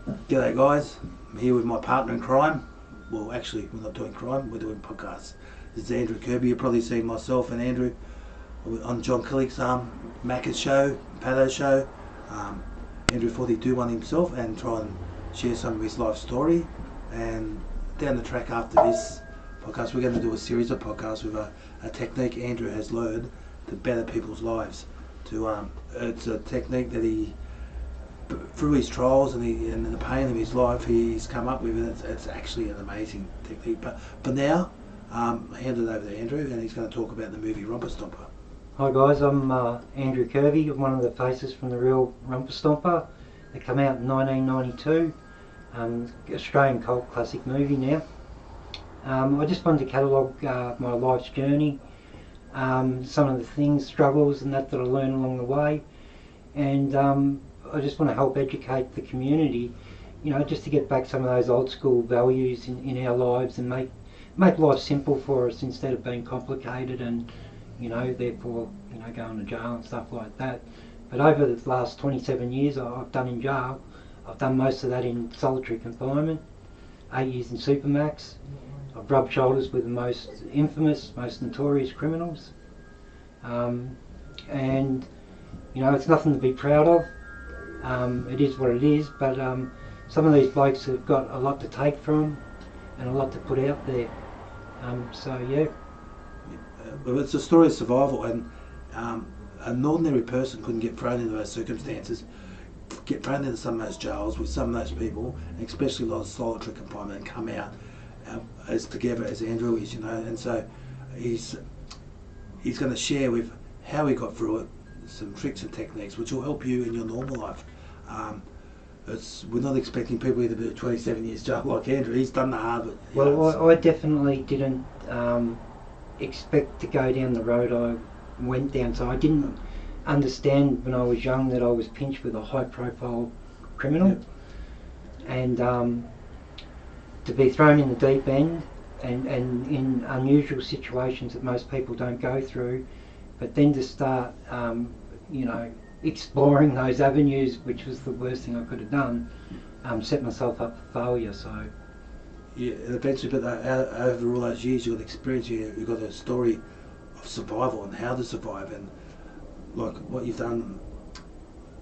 G'day guys, I'm here with my partner in crime. Well, actually, we're not doing crime, we're doing podcasts. This is Andrew Kirby. You've probably seen myself and Andrew on John Killick's Macca's show, Pato show. Andrew thought he'd do one himself and try and share some of his life story. And down the track after this podcast, we're going to do a series of podcasts with a technique Andrew has learned to better people's lives. It's a technique that he, through his trials and the pain of his life, he's come up with, and it's actually an amazing technique. But for now, I'll hand it over to Andrew, and he's going to talk about the movie Romper, Stomper. Hi guys, I'm Andrew Kirby, one of the faces from the real Romper, Stomper. It came out in 1992, Australian cult classic movie now. I just wanted to catalogue my life's journey, some of the things, struggles and that I learned along the way, and I just want to help educate the community, you know, just to get back some of those old school values in our lives and make life simple for us instead of being complicated and, you know, therefore, you know, going to jail and stuff like that. But over the last 27 years I've done in jail, I've done most of that in solitary confinement, 8 years in Supermax. I've rubbed shoulders with the most infamous, most notorious criminals. And, you know, it's nothing to be proud of. It is what it is, but some of these blokes have got a lot to take from and a lot to put out there. So yeah. Well, it's a story of survival, and an ordinary person couldn't get thrown into those circumstances, get thrown into some of those jails with some of those people, and especially a lot of solitary confinement, and come out as together as Andrew is, you know. And so he's going to share with how he got through it, some tricks and techniques which will help you in your normal life. We're not expecting people to do 27 years jail like Andrew. He's done the hard work. Well, I definitely didn't expect to go down the road I went down, so I didn't understand when I was young that I was pinched with a high profile criminal. Yep. And to be thrown in the deep end and in unusual situations that most people don't go through, but then to start you know, exploring those avenues, which was the worst thing I could have done, set myself up for failure. So yeah, and eventually, but over all those years, you've got experience. You've got a story of survival and how to survive, and like what you've done.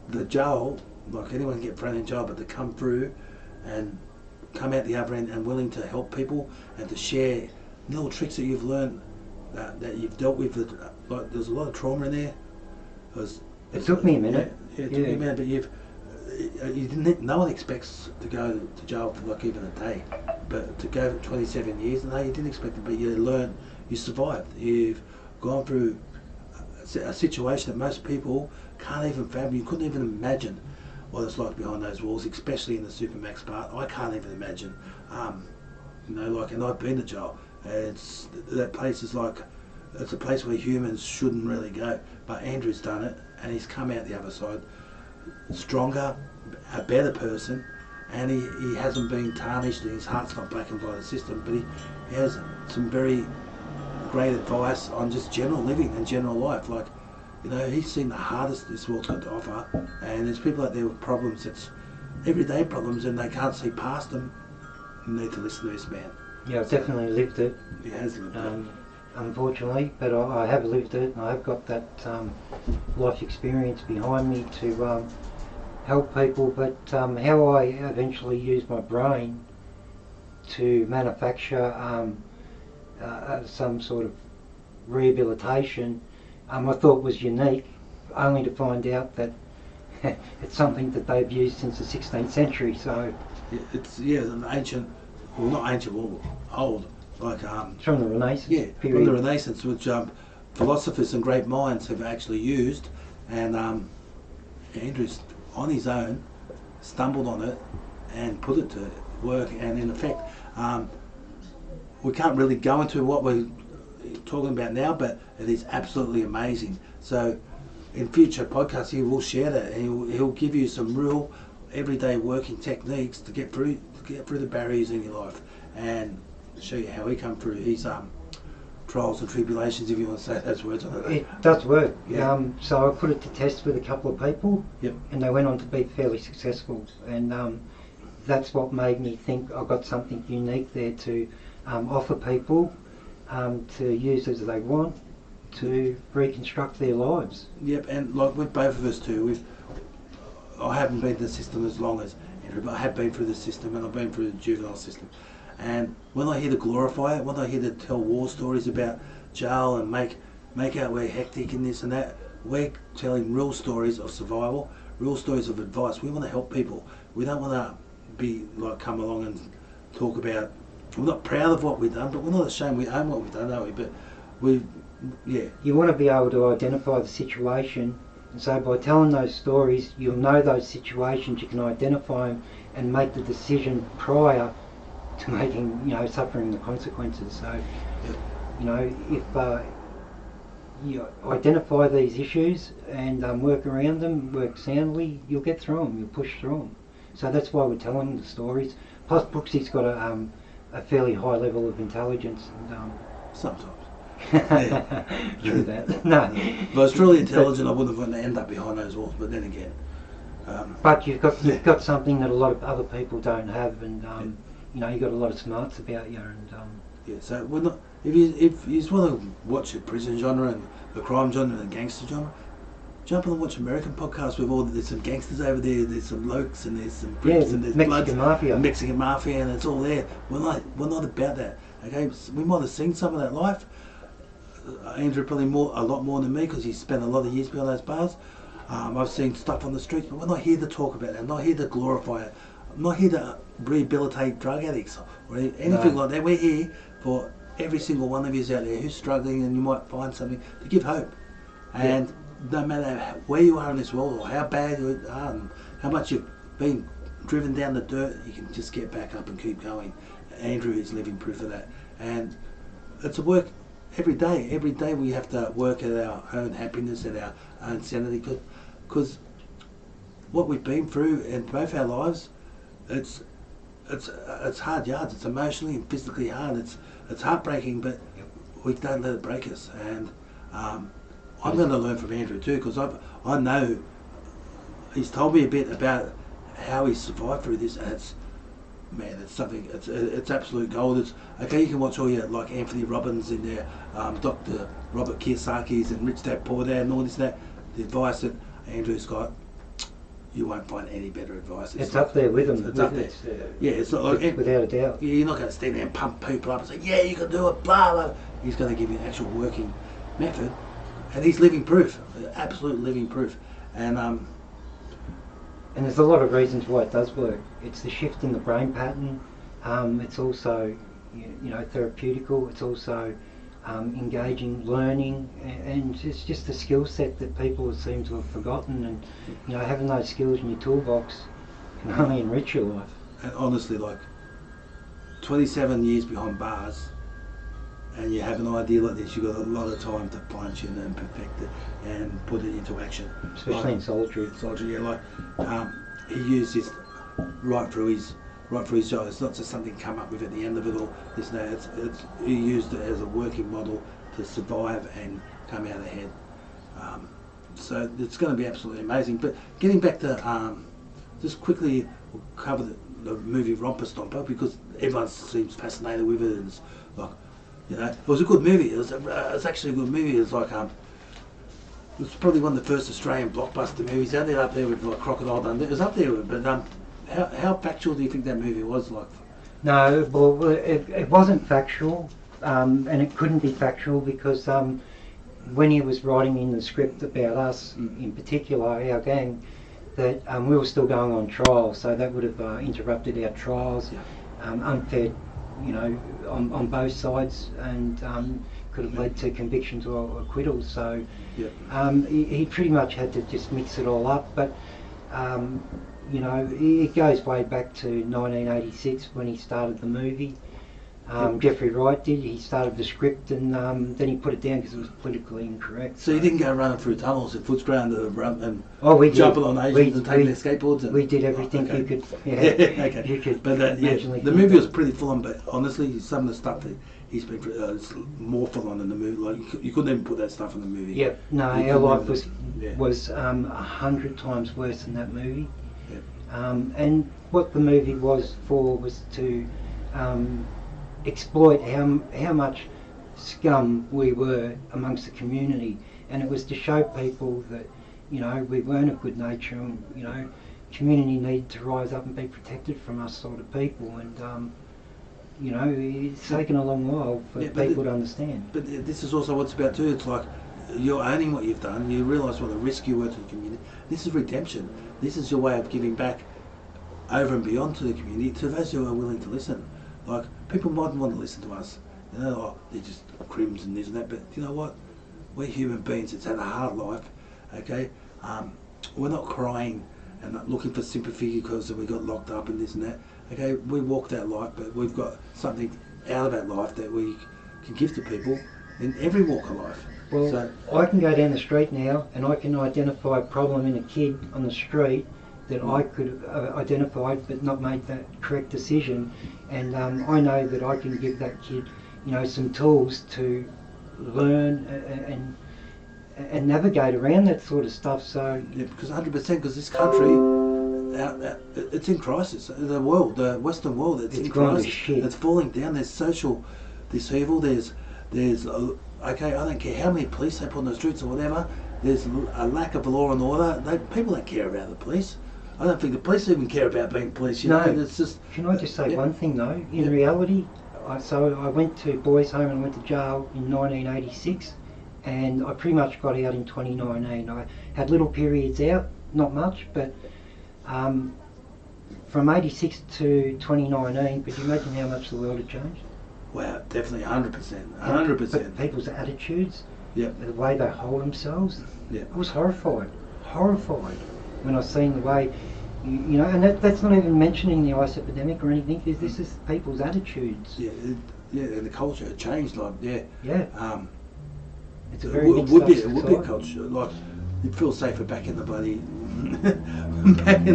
The jail, like anyone can get thrown in jail, but to come through and come out the other end and willing to help people and to share little tricks that you've learned that you've dealt with. Like there's a lot of trauma in there. It took me a minute. Yeah, it took me a minute, but you didn't. No one expects to go to jail for like even a day, but to go for 27 years, no, you didn't expect it. But you learned, you survived. You've gone through a situation that most people can't even fathom. You couldn't even imagine what it's like behind those walls, especially in the Supermax part. I can't even imagine. You know, like, and I've been to jail. That place is like, it's a place where humans shouldn't really go. But Andrew's done it, and he's come out the other side stronger, a better person, and he hasn't been tarnished, and his heart's not blackened by the system, but he has some very great advice on just general living and general life. Like, you know, he's seen the hardest this world's got to offer, and there's people out there with problems, that's everyday problems, and they can't see past them. You need to listen to this man. Yeah, I've definitely lived it. He has lived it. Unfortunately, but I have lived it, and I have got that life experience behind me to help people. But how I eventually used my brain to manufacture some sort of rehabilitation, I thought was unique, only to find out that it's something that they've used since the 16th century. So it's an ancient, well, not ancient, well, old. Like it's from the Renaissance. Yeah, period. From the Renaissance, which philosophers and great minds have actually used, and Andrew's on his own stumbled on it and put it to work. And in effect, we can't really go into what we're talking about now, but it is absolutely amazing. So, in future podcasts, he will share that, and he'll give you some real everyday working techniques to get through the barriers in your life, and show you how he come through his trials and tribulations, if you want to say those words. It does work. Yeah. So I put it to test with a couple of people, yep, and they went on to be fairly successful. And that's what made me think I've got something unique there to offer people to use as they want to reconstruct their lives. Yep, and like with both of us too, I haven't been in the system as long as Andrew, but I have been through the system, and I've been through the juvenile system. And when I hear to glorify it, when I hear to tell war stories about jail and make out we're hectic and this and that, we're telling real stories of survival, real stories of advice. We want to help people. We don't want to be like come along and talk about. We're not proud of what we've done, but we're not ashamed we own what we've done, are we? But yeah. You want to be able to identify the situation, and so by telling those stories, you'll know those situations. You can identify them and make the decision prior to making, suffering the consequences. So, if you identify these issues and work around them, work soundly, you'll get through them. You'll push through them. So that's why we're telling the stories. Plus, Brooksy's got a fairly high level of intelligence. And, sometimes. True that. No. But it's truly intelligent. I wouldn't want to end up behind those walls. But then again. But you've got something that a lot of other people don't have, and you've got a lot of smarts about you. And yeah. So we're not. If you just want to watch the prison genre and the crime genre and the gangster genre, jump on and watch American podcasts with there's some gangsters over there, there's some lokes and there's some Crips and there's Mexican Mafia. Mexican Mafia, and it's all there. We're not about that. Okay, we might have seen some of that life. Andrew probably a lot more than me because he spent a lot of years behind those bars. I've seen stuff on the streets, but we're not here to talk about it. I'm not here to glorify it. I'm not here to rehabilitate drug addicts or anything like that. We're here for every single one of you out there who's struggling, and you might find something to give hope. And no matter where you are in this world or how bad you are and how much you've been driven down the dirt, you can just get back up and keep going. Andrew is living proof of that. And it's a work every day. Every day we have to work at our own happiness, at our own sanity, because what we've been through in both our lives, it's hard yards. It's emotionally and physically hard. It's heartbreaking, but we don't let it break us. And I'm going to learn from Andrew too, because I know he's told me a bit about how he survived through this, and it's something. It's absolute gold. It's okay. You can watch all your like Anthony Robbins and their Dr. Robert Kiyosaki's and Rich Dad Poor Dad and all this and that. The advice that Andrew's got, you won't find any better advice. It's up there with him. It's up there. Yeah, it's not like without a doubt. Yeah, you're not going to stand there and pump people up and say, yeah, you can do it, blah blah. He's going to give you an actual working method, and he's living proof, absolute living proof. And there's a lot of reasons why it does work. It's the shift in the brain pattern. It's also, therapeutical. It's also engaging, learning, and it's just a skill set that people seem to have forgotten. And having those skills in your toolbox can only enrich your life. And honestly, like 27 years behind bars, and you have an idea like this, you've got a lot of time to punch in and perfect it and put it into action. Especially in solitary. Yeah, he used this right through his job. It's not just something come up with at the end of it all. He used it as a working model to survive and come out ahead. So it's going to be absolutely amazing. But getting back to just quickly, we'll cover the movie Romper Stomper, because everyone seems fascinated with it. And it's like, it was a good movie. It was actually a good movie. It's like it was probably one of the first Australian blockbuster movies out there, up there with like Crocodile Dundee. It was up there, but how factual do you think that movie was? Like, no, well, it wasn't factual, and it couldn't be factual because when he was writing in the script about us, in particular our gang, that we were still going on trial, so that would have interrupted our trials, unfair, on both sides, and could have led to convictions or acquittals. So he pretty much had to just mix it all up. But it goes way back to 1986 when he started the movie. Jeffrey Wright did. He started the script and then he put it down because it was politically incorrect. So you didn't go running through tunnels and Footscray and we jumping on Asians and taking their skateboards? We did everything you could. You could. But the movie was pretty full on. But honestly, some of the stuff that he's been through is more full on in the movie. Like you couldn't even put that stuff in the movie. Yep. No, our life was 100 times worse than that movie. And what the movie was for was to exploit how much scum we were amongst the community, and it was to show people that, you know, we weren't of good nature, and, you know, community needed to rise up and be protected from us sort of people. And you know, it's taken a long while for people to understand. But this is also what it's about too. It's like you're owning what you've done. You realise what a risk you were to the community. This is redemption. This is your way of giving back over and beyond to the community, to those who are willing to listen. Like, people mightn't want to listen to us. You know, oh, they're just crims and this and that. But you know what? We're human beings. It's had a hard life. Okay, we're not crying and not looking for sympathy because we got locked up and this and that. Okay, we walk that life, but we've got something out of that life that we can give to people in every walk of life. Well, so, I can go down the street now and I can identify a problem in a kid on the street that I could have identified but not made that correct decision, and I know that I can give that kid, you know, some tools to learn and navigate around that sort of stuff. So yeah, because 100%, because this country, it's in crisis. The world, the Western world, it's in crisis. It's falling down. There's social dishevel. There's okay, I don't care how many police they put on the streets or whatever. There's a lack of law and order. People don't care about the police. I don't think the police even care about being police. You know, it's just. Can I just say one thing though? In reality, I went to boys' home and went to jail in 1986, and I pretty much got out in 2019. I had little periods out, not much, but. From 86 to 2019, could you imagine how much the world had changed? Wow, definitely 100%. 100%. But people's attitudes, the way they hold themselves, I was horrified when I seen the way, you know, and that's not even mentioning the ice epidemic or anything. This is people's attitudes. Yeah, and the culture had changed, like, it's a very it would be a culture, like, you'd feel safer back in the bloody, back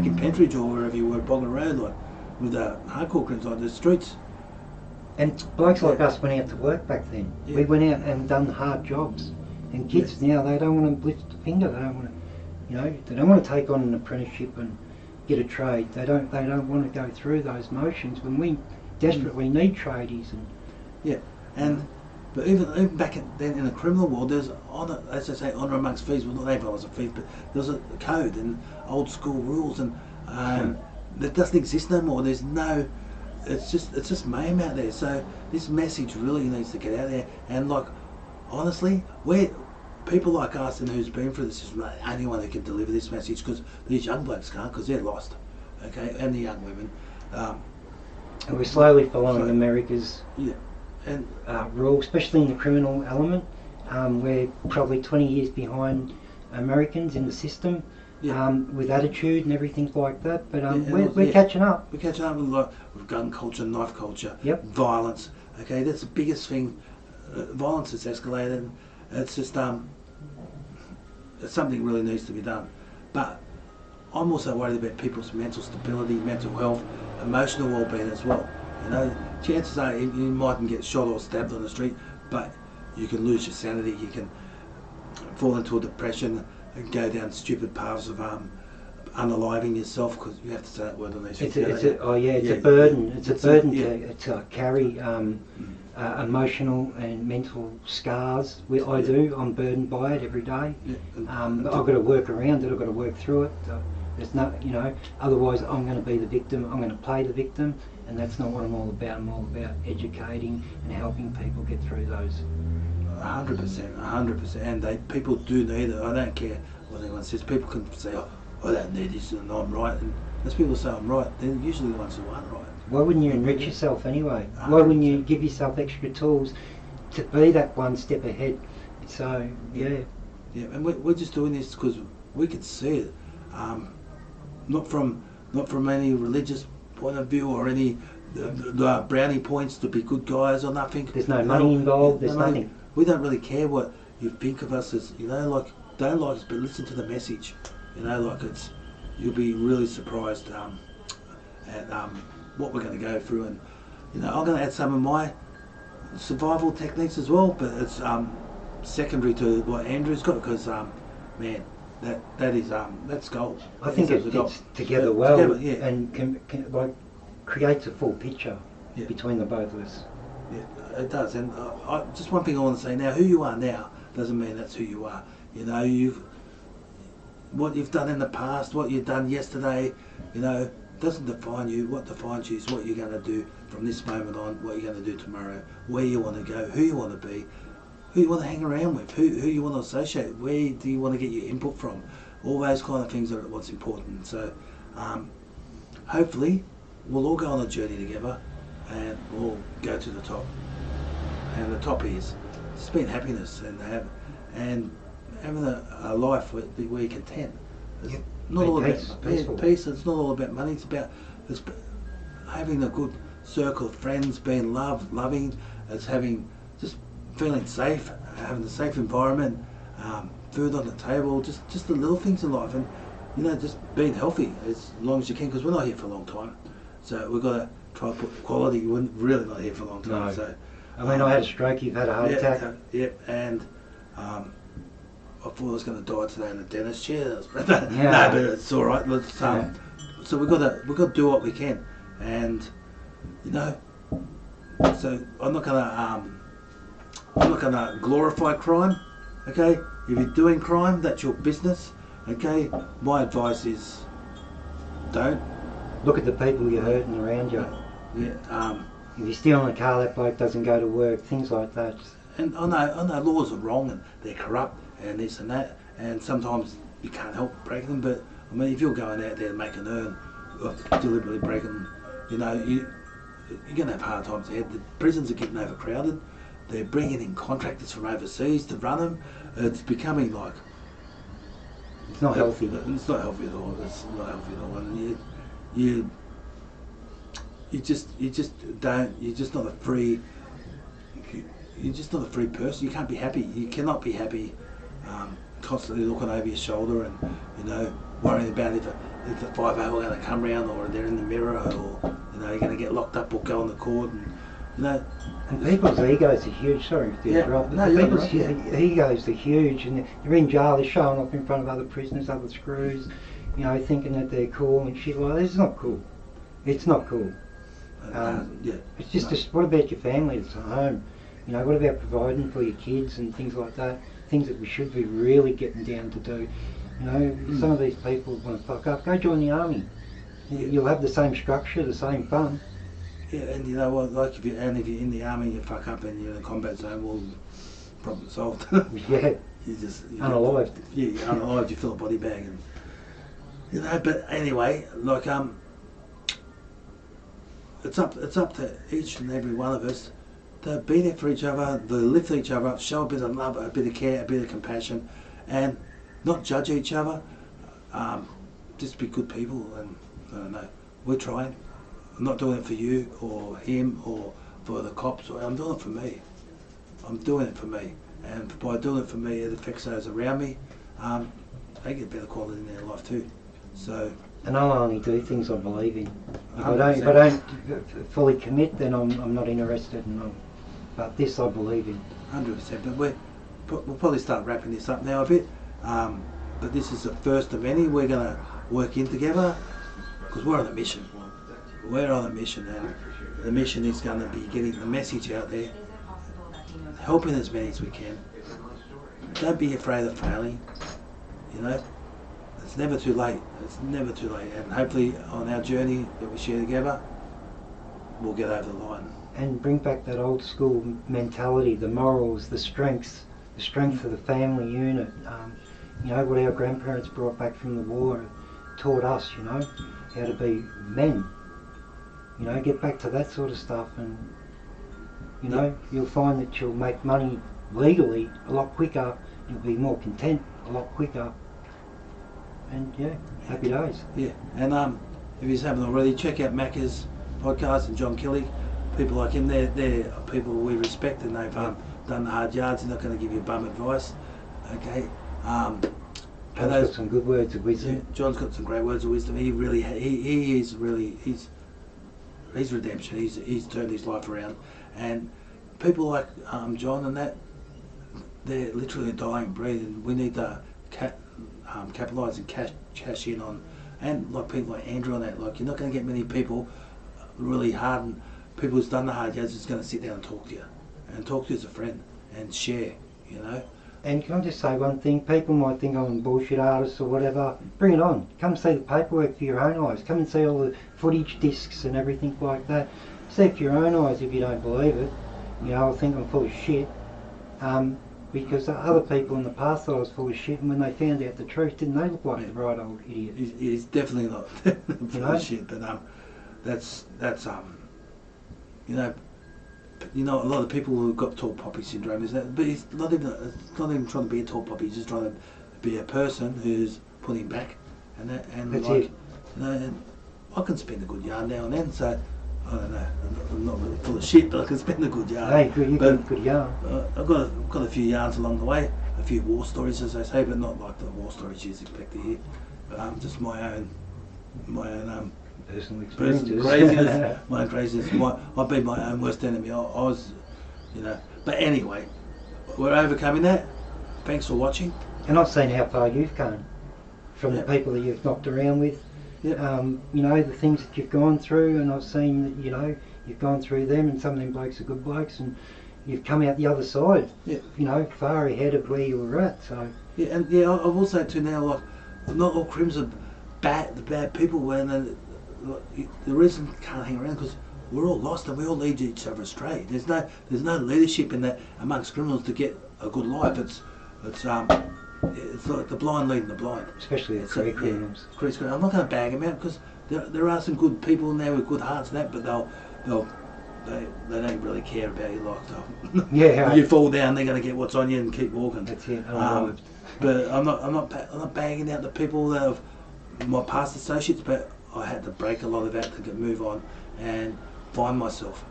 in Pentridge or wherever you were, Bognor Road, like, with the hardcore crims on the streets. And blokes like us went out to work back then. We went out and done hard jobs. And kids now, they don't want to lift a finger. They don't want to, you know, they don't want to take on an apprenticeship and get a trade. They don't want to go through those motions when we desperately need tradies. And but even back then in the criminal world, there's honour, as I say, honour amongst thieves. Well, not everyone was a thief, but there's a code and old school rules, and that doesn't exist no more. There's no, it's just mayhem out there. So this message really needs to get out there. And like, honestly, we're people like us and who's been through this is the only one who can deliver this message, because these young blokes can't, because they're lost, okay, and the young women. And we're slowly following America's. And rule, especially in the criminal element. We're probably 20 years behind Americans in the system, with attitude and everything like that. But we're catching up. We're catching up with gun culture, knife culture, violence. Okay, that's the biggest thing. Violence has escalated. And it's just something really needs to be done. But I'm also worried about people's mental stability, mental health, emotional well-being as well. You know, chances are you mightn't get shot or stabbed on the street, but you can lose your sanity. You can fall into a depression and go down stupid paths of unaliving yourself, because you have to say that word on these. It's a burden. It's a burden to carry emotional and mental scars. I'm burdened by it every day. But I've got to work around it. I've got to work through it. There's no, you know, otherwise I'm going to be the victim. I'm going to play the victim. And that's not what I'm all about. I'm all about educating and helping people get through those. 100%. And people do need it. I don't care what anyone says. People can say, oh, I don't need this and I'm right. And as people say I'm right, they're usually the ones who aren't right. Why wouldn't you enrich yourself anyway? 100%. Why wouldn't you give yourself extra tools to be that one step ahead? So, yeah. And we're just doing this because we can see it. Not from any religious point of view or any the brownie points to be good guys or nothing. There's no money involved. There's nothing. We don't really care what you think of us as, you know, like, don't like us, but listen to the message. You know, like, you'll be really surprised at what we're going to go through. And you know, I'm going to add some of my survival techniques as well, but it's secondary to what Andrew's got, because man, that is that's gold. I think it fits together well, and can like creates a full picture between the both of us. Yeah, it does. And just one thing I want to say now: who you are now doesn't mean that's who you are. You know, what you've done in the past, what you've done yesterday, you know, doesn't define you. What defines you is what you're going to do from this moment on, what you're going to do tomorrow, where you want to go, who you want to be, who you want to hang around with, who you want to associate, where do you want to get your input from. All those kind of things are what's important. So hopefully we'll all go on a journey together and we'll go to the top. And the top is just being happiness and having a life where you're content. It's not all about peace. It's not all about money. It's about having a good circle of friends, being loving. It's having just feeling safe, having a safe environment, food on the table, just the little things in life, and you know, just being healthy as long as you can, because we're not here for a long time. So we've got to try to put quality. We're really not here for a long time. No. So I mean, I had a stroke. You've had a heart attack. And I thought I was going to die today in the dentist chair. No, but it's all right. So we've got to do what we can, and you know. So I'm not gonna glorify crime. Okay, if you're doing crime, that's your business. Okay, my advice is don't. Look at the people you're hurting around you. Yeah. If you're stealing a car, that bloke doesn't go to work. Things like that. And I know laws are wrong and they're corrupt and this and that, and sometimes you can't help breaking them. But I mean, if you're going out there to make an earn, deliberately breaking them, you know, you're going to have hard times ahead. The prisons are getting overcrowded. They're bringing in contractors from overseas to run them. It's becoming like... It's not healthy. It's not healthy at all. It's not healthy at all. And you're just not a free person. You can't be happy. You cannot be happy constantly looking over your shoulder and, you know, worrying about if the 5 are going to come round, or they're in the mirror, or, you know, you're going to get locked up or go on the court, and, you know. And people's egos are huge. Sorry to interrupt. People's egos are huge, and they're in jail. They're showing up in front of other prisoners, other screws, you know, thinking that they're cool and shit like that. It's not cool. It's not cool. It's just what about your family that's at home? You know, what about providing for your kids and things like that? Things that we should be really getting down to do. You know, some of these people want to fuck up. Go join the army. You'll have the same structure, the same fun. Yeah, and you know what? Like if you're in the army, you fuck up and you're in a combat zone, well, problem solved. Yeah. You're unalived. Yeah, you're unalived. You fill a body bag, and you know. But anyway, like it's up to each and every one of us to be there for each other, to lift each other up, show a bit of love, a bit of care, a bit of compassion, and not judge each other. Just be good people, and I don't know. We're trying. I'm not doing it for you or him or for the cops. I'm doing it for me. I'm doing it for me, and by doing it for me, it affects those around me. They get better quality in their life too. So. And I'll only do things I believe in. If I don't fully commit, then I'm not interested in them. But this I believe in. 100%. But we'll probably start wrapping this up now a bit. But this is the first of any. We're going to work in together because we're on a mission. We're on a mission, and the mission is going to be getting the message out there, helping as many as we can. Don't be afraid of failing. You know, it's never too late. It's never too late. And hopefully on our journey that we share together, we'll get over the line. And bring back that old school mentality, the morals, the strength of the family unit. You know, what our grandparents brought back from the war taught us, you know, how to be men. You know, get back to that sort of stuff, and, you know, you'll find that you'll make money legally a lot quicker, you'll be more content a lot quicker, and happy days. Yeah, and if you haven't already, check out Macca's podcast and John Kelly. People like him, they're people we respect, and they've done the hard yards. They're not going to give you bum advice. Okay. John's got some good words of wisdom. Yeah, John's got some great words of wisdom. He is really he's redemption. He's turned his life around, and people like John and that, they're literally a dying breed, and we need to capitalise and cash in on, and like people like Andrew on that. Like, you're not going to get many people really hardened, people who's done the hard yards, who's going to sit down and talk to you as a friend and share, you know. And can I just say one thing? People might think I'm a bullshit artist or whatever. Bring it on. Come see the paperwork for your own eyes. Come and see all the footage discs and everything like that. See it for your own eyes if you don't believe it. You know, I think I'm full of shit. Because other people in the past thought I was full of shit, and when they found out the truth, didn't they look like the right old idiot? He's definitely not full of shit, but that's you know, a lot of people who've got tall poppy syndrome is that, but it's not even trying to be a tall poppy. He's just trying to be a person who's putting back, and that's like, it. you know, and I can spend a good yarn now and then. So I don't know, I'm not really full of shit, but I can spend a good yarn. Hey, you got good yarn. I've got a few yarns along the way, a few war stories, as I say, but not like the war stories you expect to hear. But just my own personal experiences. Craziness, my own craziness. I've been my own worst enemy. I was, you know. But anyway, we're overcoming that. Thanks for watching. And I've seen how far you've come from the people that you've knocked around with. Yep. You know, the things that you've gone through, and I've seen that, you know, you've gone through them, and some of them blokes are good blokes, and you've come out the other side. Yeah. You know, far ahead of where you were at. So. Yeah, and yeah, I will say too now, like, not all crims are bad people. When the reason we can't hang around because we're all lost and we all lead each other astray. There's no leadership in that amongst criminals to get a good life. It's like the blind leading the blind. Especially the career criminals. I'm not going to bag them out because there are some good people in there with good hearts and that, but they don't really care about your life. Yeah. You fall down, they're going to get what's on you and keep walking. That's it. But I'm not bagging out the people that have my past associates, but I had to break a lot of that to move on and find myself.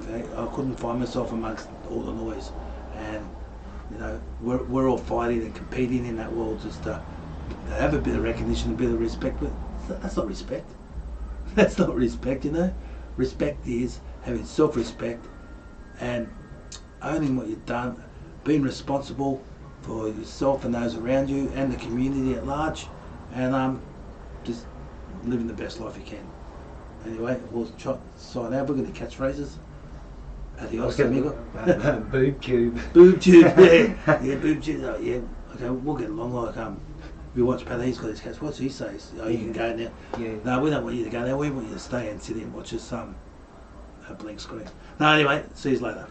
Okay, I couldn't find myself amongst all the noise, and you know, we're all fighting and competing in that world just to have a bit of recognition, a bit of respect. But that's not respect. That's not respect, you know. Respect is having self-respect and owning what you've done, being responsible for yourself and those around you and the community at large, and just living the best life you can. Anyway, we'll sign out. We're going to catchphrases. Adios, amigo. BoobTube. BoobTube, yeah. Yeah, BoobTube. Oh, yeah. Okay, we'll get along like we watch Pat, he's got his cats. What's he say? Oh, you can go now. Yeah. No, we don't want you to go now. We want you to stay and sit here and watch us a blank screen. No, anyway, see you later.